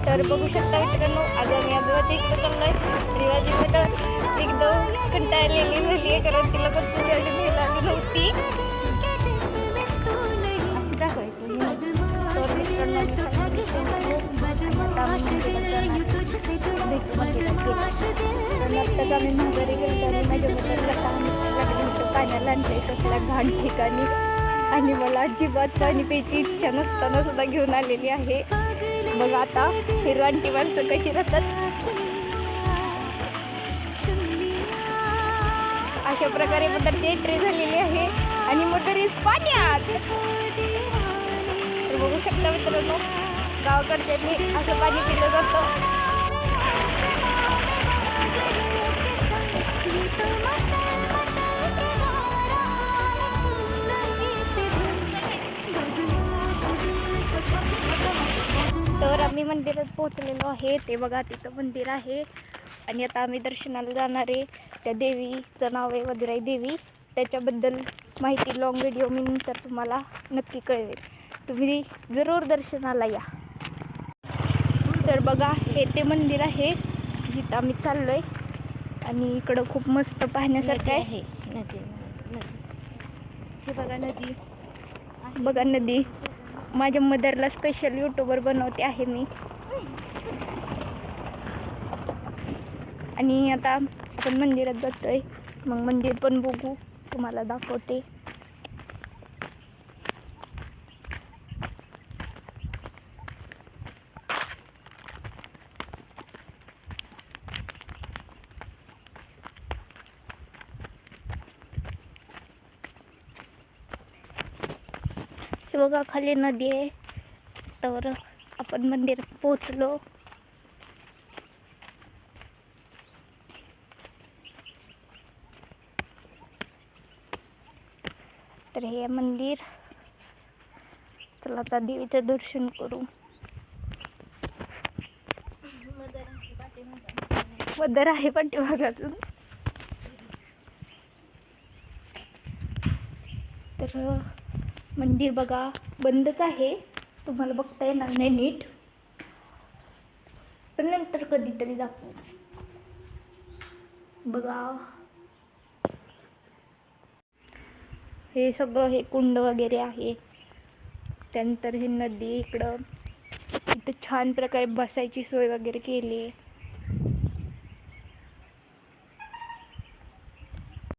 तर बघू शकता मित्रांनो, आज आम्ही आजोबाच्या इकडे चाललोय. रिवाजी तर एकदम कंटाळलेली झाली आहे, कारण तिला पण तुझी अजून मिळाली नव्हती. अशी दाखवायचं तर मित्रांनो, आत्ताच आम्ही माघारी गेलो आणि माझ्या मुलाला लागलं होतं पाण्याला आणलंय तसल्या घाण ठिकाणी, आणि मला अजिबात पाणी प्यायची इच्छा नसताना सुद्धा घेऊन आलेली आहे. बघा आता हिरवांटी माणसं कशी राहतात. अशा प्रकारे मदरची एंट्री झालेली आहे आणि मदर पाण्यात. तर बघू शकता मित्रांनो, गावाकडच्यांनी असं पाणी पिलं जातं. तर आम्ही मंदिरात पोहोचलेलो आहे. ते बघा तिथं मंदिर आहे आणि आता आम्ही दर्शनाला जाणार आहे. त्या देवीचं नाव आहे वदराई देवी. त्याच्याबद्दल माहिती लॉंग व्हिडिओ मी नंतर तुम्हाला नक्की कळवेल. तुम्ही जरूर दर्शनाला या. तर बघा हे ते मंदिर आहे जिथं आम्ही चाललोय आणि इकडं खूप मस्त पाहण्यासारखं आहे. हे बघा नदी, बघा नदी. माझ्या मदरला स्पेशल यूट्यूबर बनवते आहे मी. आणि आता आपण मंदिरात जातोय, मग मंदिर पण बघू, तुम्हाला दाखवते. हे बघा खाली नदी आहे. तर आपण मंदिरात पोहोचलो. तर हे मंदिर, चला आता देवीचं दर्शन करू. मदर आहे पाठीमागातून. तर मंदिर बघा बंदच आहे, तुम्हाला बघता येणार नाही नीट, पण नंतर कधीतरी दाखवू. बघा हे सगळं, हे कुंड वगैरे आहे. त्यानंतर हे नदी, इकडं छान प्रकारे बसायची सोय वगैरे केली आहे.